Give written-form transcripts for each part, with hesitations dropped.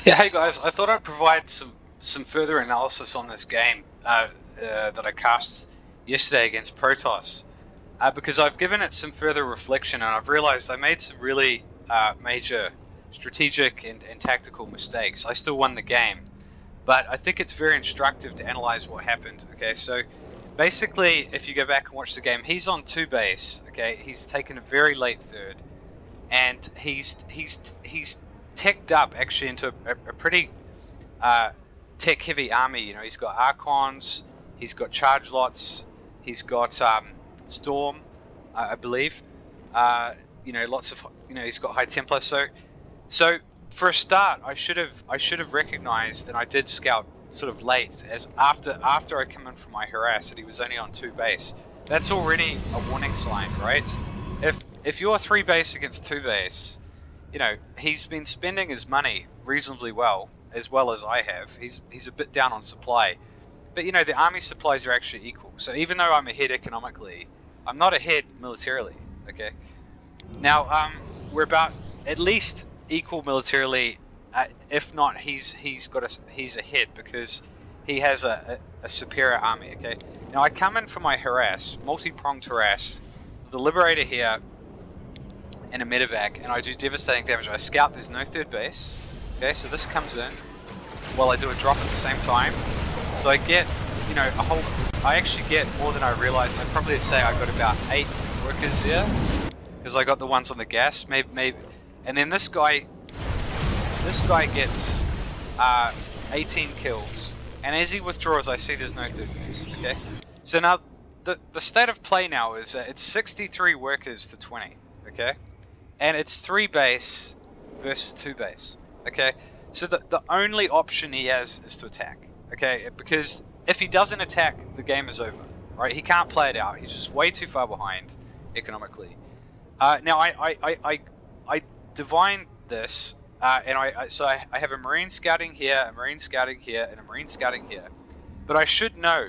Yeah, hey guys, I thought I'd provide some further analysis on this game that I cast yesterday against Protoss, because I've given it some further reflection and I've realized I made some really major strategic and tactical mistakes. I still won the game, but I think it's very instructive to analyze what happened. Okay, so basically, if you go back and watch the game, he's on 2 base. Okay, he's taken a very late third, and he's teched up actually into a pretty tech heavy army. You know, he's got Archons, he's got charge lots, he's got Storm, I believe. You know, lots of he's got High Templar. So for a start, I should have recognized, and I did scout sort of late, as after I come in from my harass, that he was only on 2 base. That's already a warning sign, right? If you're 3 base against 2 base, you know, he's been spending his money reasonably well as I have. He's a bit down on supply, but you know, the army supplies are actually equal. So even though I'm ahead economically, I'm not ahead militarily. Okay. Now we're about at least equal militarily, if not he's ahead because he has a superior army. Okay. Now I come in for my harass, multi-pronged harass, the Liberator here, and a medevac, and I do devastating damage. I scout, there's no 3rd base. Okay, so this comes in while I do a drop at the same time. So I get, you know, I actually get more than I realized. I'd probably say I got about 8 workers here, because I got the ones on the gas, maybe, and then this guy gets 18 kills, and as he withdraws, I see there's no 3rd base. Okay, so now the state of play now is it's 63 workers to 20. Okay. And it's 3 base versus 2 base. Okay, so the only option he has is to attack. Okay, because if he doesn't attack, the game is over. Right? He can't play it out. He's just way too far behind economically. Now I divine this, and I have a Marine scouting here, a Marine scouting here, and a Marine scouting here. But I should know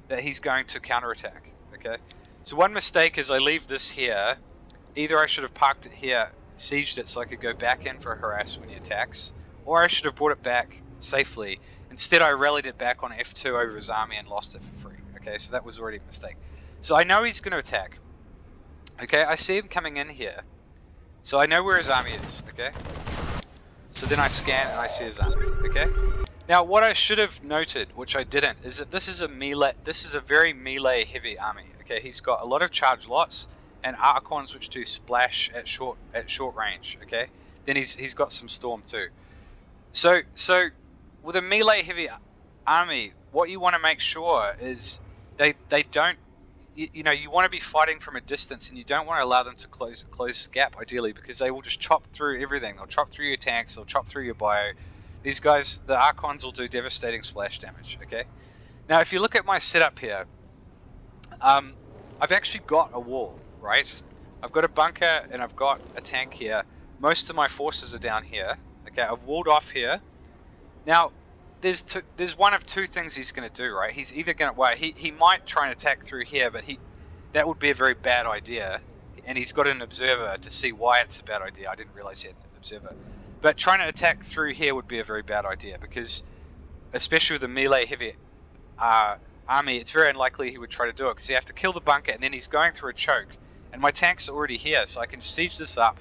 that he's going to counterattack. Okay, so one mistake is I leave this here. Either I should have parked it here, sieged it so I could go back in for a harass when he attacks, or I should have brought it back safely. Instead, I rallied it back on F2 over his army and lost it for free. Okay, so that was already a mistake. So I know he's going to attack. Okay, I see him coming in here. So I know where his army is. Okay, so then I scan and I see his army. Okay, now what I should have noted, which I didn't, is that this is a melee. This is a very melee heavy army. Okay, he's got a lot of charge lots and Archons which do splash at short range. Okay, then he's got some Storm too. So with a melee heavy army, what you want to make sure is they don't, you know, you want to be fighting from a distance, and you don't want to allow them to close the gap ideally, because they will just chop through everything. They'll chop through your tanks, they'll chop through your bio. These guys, the Archons, will do devastating splash damage. Okay, now if you look at my setup here, I've actually got a wall. Right, I've got a bunker and I've got a tank here. Most of my forces are down here. Okay, I've walled off here. Now, there's one of 2 things he's going to do. Right, he's either going to, well, he might try and attack through here, but that would be a very bad idea. And he's got an observer to see why it's a bad idea. I didn't realize he had an observer. But trying to attack through here would be a very bad idea, because especially with a melee heavy army, it's very unlikely he would try to do it, because you have to kill the bunker, and then he's going through a choke. And my tank's already here, so I can siege this up,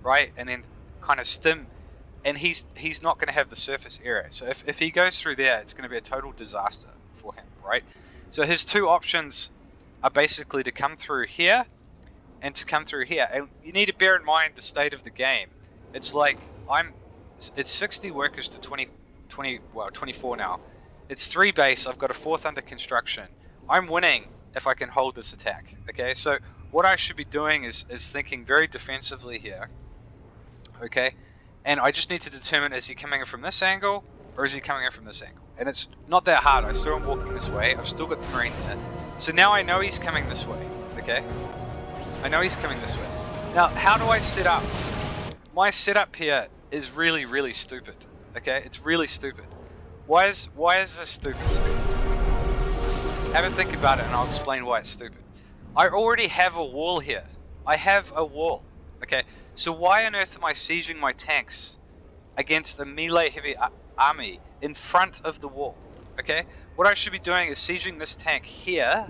right, and then kind of stim, and he's not going to have the surface area. So if he goes through there, it's going to be a total disaster for him, right? So his 2 options are basically to come through here and to come through here. And you need to bear in mind the state of the game. It's like it's 60 workers to 24 now. It's 3 base. I've got a 4th under construction. I'm winning if I can hold this attack. Okay, so what I should be doing is thinking very defensively here. Okay, and I just need to determine, is he coming in from this angle or is he coming in from this angle? And it's not that hard. I saw him walking this way. I've still got the Marine there. So now I know he's coming this way. Okay, I know he's coming this way. Now, how do I set up? My setup here is really, really stupid. Okay, it's really stupid. Why is this stupid? Have a think about it and I'll explain why it's stupid. I already have a wall here. I have a wall. Okay, so why on earth am I sieging my tanks against a melee heavy army in front of the wall. Okay, what I should be doing is sieging this tank here,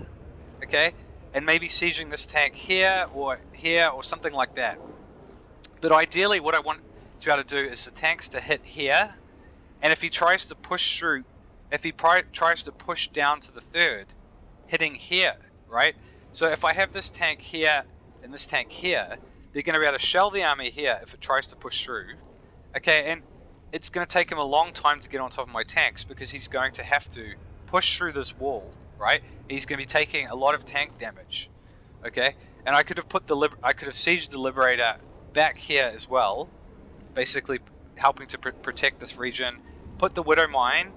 okay, and maybe sieging this tank here or something like that. But ideally what I want to be able to do is the tanks to hit here, and if he tries to push through, if he tries to push down to the third, hitting here, right? So if I have this tank here and this tank here, they're going to be able to shell the army here if it tries to push through. Okay, and it's going to take him a long time to get on top of my tanks because he's going to have to push through this wall, right? He's going to be taking a lot of tank damage. Okay, and I could have put I could have sieged the Liberator back here as well, basically helping to protect this region. Put the Widow Mine.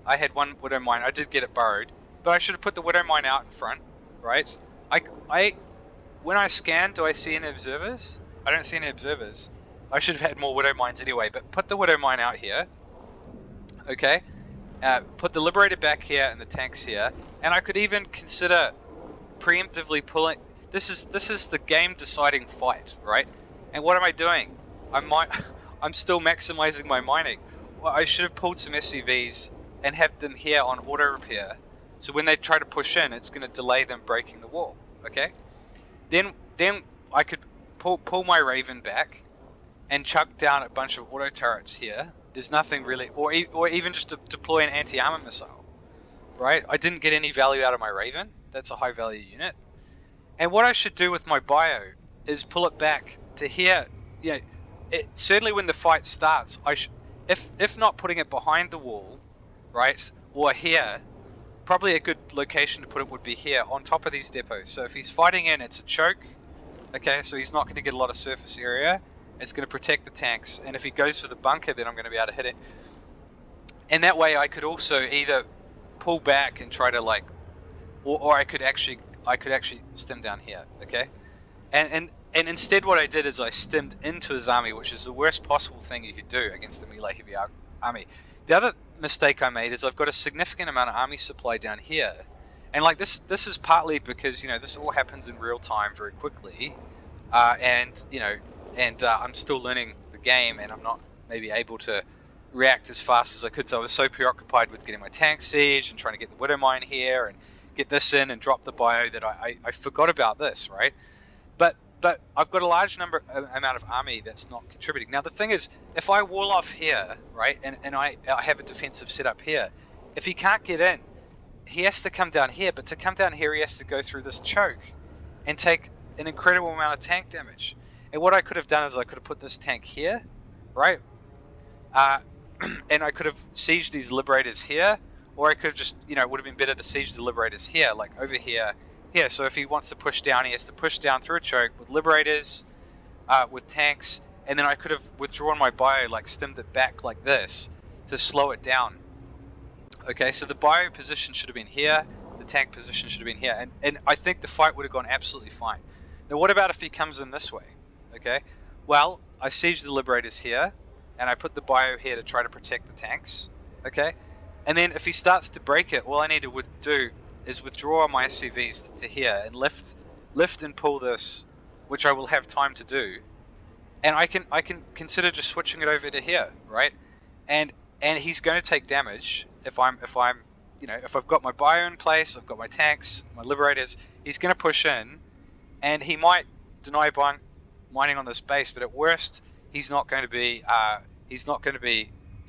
I had one Widow Mine. I did get it burrowed, but I should have put the Widow Mine out in front, right? When I scan, do I see any observers? I don't see any observers. I should have had more Widow Mines anyway, but put the Widow Mine out here. Okay. Put the Liberator back here and the tanks here. And I could even consider preemptively pulling... This is the game deciding fight, right? And what am I doing? I'm still maximizing my mining. Well, I should have pulled some SCVs and have them here on auto repair. So when they try to push in, it's going to delay them breaking the wall. Okay? Then I could pull my Raven back and chuck down a bunch of auto turrets here. There's nothing really, or even just to deploy an anti-armor missile, right? I didn't get any value out of my Raven. That's a high value unit. And what I should do with my bio is pull it back to here. You know, certainly when the fight starts, if not putting it behind the wall, right, or here, probably a good location to put it would be here on top of these depots. So if he's fighting in, it's a choke. Okay, so he's not going to get a lot of surface area. It's going to protect the tanks, and if he goes for the bunker, then I'm going to be able to hit it. And that way, I could also either pull back and try to like, or I could actually stem down here. Okay, and instead, what I did is I stemmed into his army, which is the worst possible thing you could do against a melee heavy army. The other mistake I made is I've got a significant amount of army supply down here, and like this is partly because this all happens in real time very quickly, and I'm still learning the game, and I'm not maybe able to react as fast as I could. So I was so preoccupied with getting my tank siege and trying to get the Widow Mine here and get this in and drop the bio that I forgot about this, right? But I've got a large amount of army that's not contributing. Now the thing is, if I wall off here, right, and I have a defensive setup here, if he can't get in, he has to come down here. But to come down here, he has to go through this choke and take an incredible amount of tank damage. And what I could have done is I could have put this tank here, right? And I could have sieged these Liberators here, or I could have just, it would have been better to siege the Liberators here, like over here, here. So if he wants to push down, he has to push down through a choke with Liberators, with tanks, and then I could have withdrawn my bio, like stemmed it back like this to slow it down. Okay, so the bio position should have been here, the tank position should have been here, and I think the fight would have gone absolutely fine. Now what about if he comes in this way? Okay, well, I siege the Liberators here, and I put the bio here to try to protect the tanks, okay? And then if he starts to break it, all I need to do is withdraw my SCVs to here and lift and pull this, which I will have time to do, and I can consider just switching it over to here, right? And he's going to take damage if I've got my bio in place, I've got my tanks, my Liberators, he's going to push in, and he might deny mining on this base, but at worst he's not going to be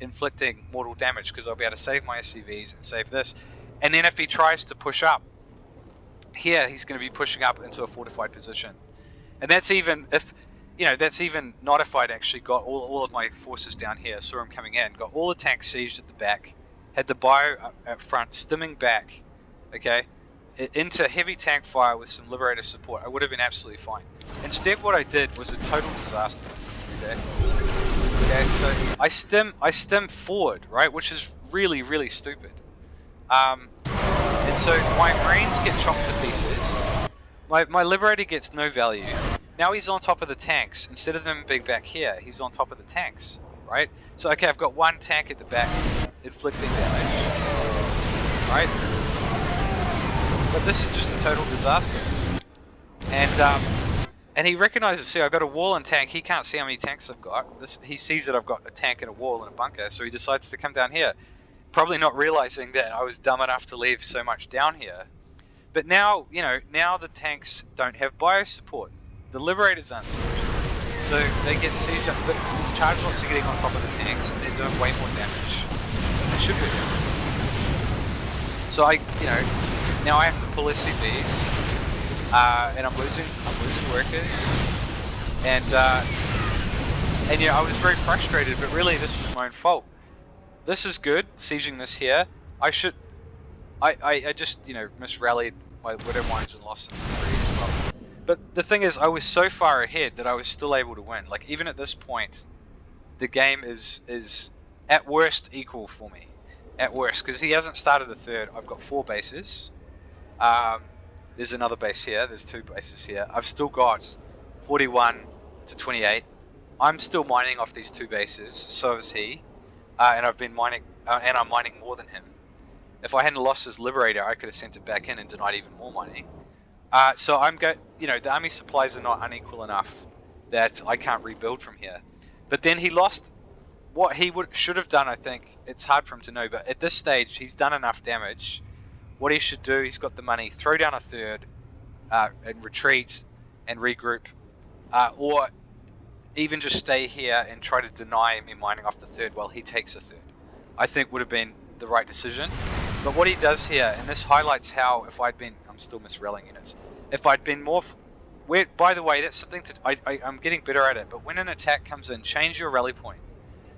inflicting mortal damage because I'll be able to save my SCVs and save this. And then if he tries to push up here, he's going to be pushing up into a fortified position, and that's even not if I'd actually got all of my forces down here, saw him coming in, got all the tanks sieged at the back, had the bio up front stemming back, okay, into heavy tank fire with some Liberator support. I would have been absolutely fine. Instead, what I did was a total disaster. Okay, so I stem forward, right, which is really, really stupid. And so my Marines get chopped to pieces. My Liberator gets no value. Now he's on top of the tanks. Instead of them being back here, he's on top of the tanks, right? So okay, I've got one tank at the back inflicting damage, right? But this is just a total disaster. And And he recognizes, see, I've got a wall and tank. He can't see how many tanks I've got. He sees that I've got a tank and a wall and a bunker, so he decides to come down here. Probably not realizing that I was dumb enough to leave so much down here. But now, you know, now the tanks don't have bio support. The Liberators aren't sieged. So they get sieged up, but charge lots are getting on top of the tanks and they're doing way more damage than they should be. So now I have to pull SCVs. And I'm losing workers, and yeah, I was very frustrated. But really, this was my own fault. This is good, sieging this here. I just misrallied my widow mines and lost some debris as well. But the thing is, I was so far ahead that I was still able to win. Like even at this point, the game is at worst equal for me. At worst, because he hasn't started the third. I've got 4 bases. There's another base here, there's 2 bases here. I've still got 41 to 28. I'm still mining off these 2 bases, so is he. And I've been mining, and I'm mining more than him. If I hadn't lost his Liberator, I could have sent it back in and denied even more mining. So the army supplies are not unequal enough that I can't rebuild from here. But then he lost what he should have done, I think. It's hard for him to know, but at this stage, he's done enough damage. What he should do, he's got the money, throw down a third and retreat and regroup, or even just stay here and try to deny me mining off the third while he takes a third. I think would have been the right decision. But what he does here, and this highlights how if I'd been, I'm still misrallying units, if I'd been more, by the way, that's something I'm getting better at it, but when an attack comes in, change your rally point.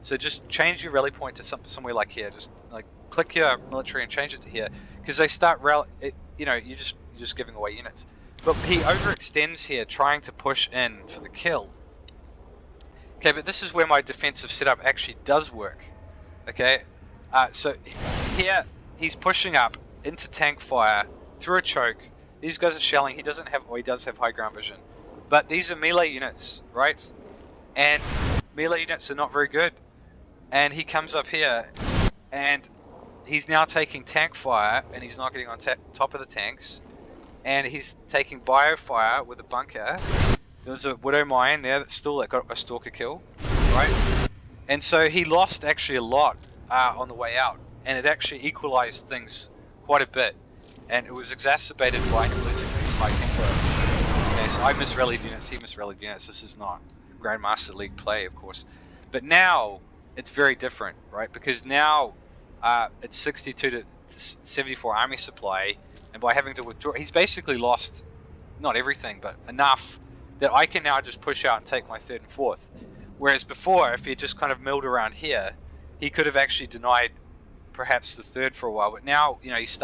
So just change your rally point to somewhere like here, just like click your military and change it to here, because they start you're just giving away units. But he overextends here, trying to push in for the kill. Okay, but this is where my defensive setup actually does work. Okay, so here he's pushing up into tank fire through a choke. These guys are shelling. He doesn't have, or he does have high ground vision, but these are melee units, right? And melee units are not very good. And he comes up here, and he's now taking tank fire, and he's not getting on top of the tanks, and he's taking bio fire with a bunker. There was a widow mine there that got a stalker kill, right? And so he lost actually a lot on the way out, and it actually equalized things quite a bit, and it was exacerbated by losing these high tempo. Okay, so I misrallied units, he misrallied units. This is not Grandmaster League play, of course, but now it's very different, right? Because now it's 62 to 74 army supply, and by having to withdraw, he's basically lost not everything, but enough that I can now just push out and take my 3rd and 4th. Whereas before, if he just kind of milled around here, he could have actually denied perhaps the 3rd for a while. But now, he's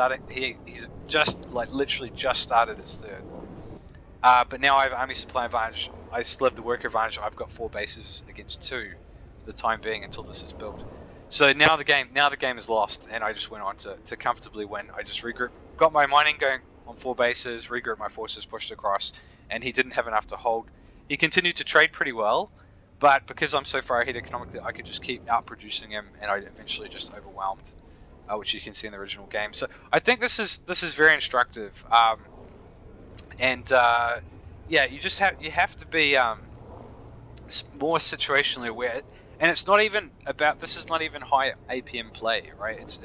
just like literally just started his 3rd. But now I have army supply advantage. I still have the worker advantage. I've got 4 bases against 2 for the time being until this is built. So now the game is lost, and I just went on to comfortably win. I just regrouped, got my mining going on 4 bases, regrouped my forces, pushed across, and he didn't have enough to hold. He continued to trade pretty well, but because I'm so far ahead economically, I could just keep outproducing him, and I eventually just overwhelmed, which you can see in the original game. So I think this is very instructive, yeah, you have to be more situationally aware. And it's not even about, this is not even high APM play, right?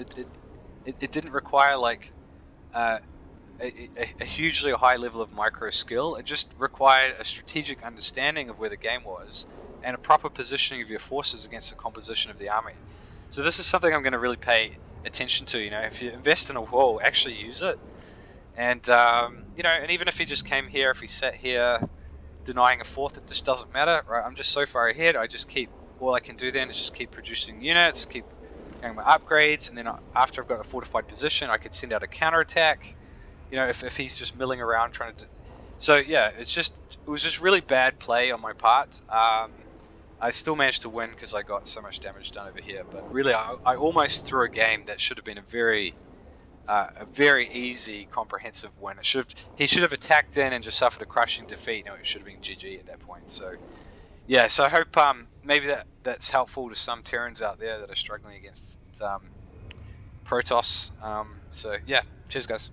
It didn't require like a hugely high level of micro skill. It just required a strategic understanding of where the game was and a proper positioning of your forces against the composition of the army. So this is something I'm going to really pay attention to. If you invest in a wall, actually use it. And and even if he just came here, if he sat here denying a 4th, it just doesn't matter, right? I'm just so far ahead. All I can do then is just keep producing units, keep getting my upgrades, and then after I've got a fortified position, I could send out a counterattack. If he's just milling around trying to. So yeah, it was just really bad play on my part. I still managed to win because I got so much damage done over here. But really, I almost threw a game that should have been a very easy, comprehensive win. He should have attacked in and just suffered a crushing defeat. It should have been GG at that point. So. Yeah, so I hope maybe that's helpful to some Terrans out there that are struggling against Protoss. So yeah, cheers guys.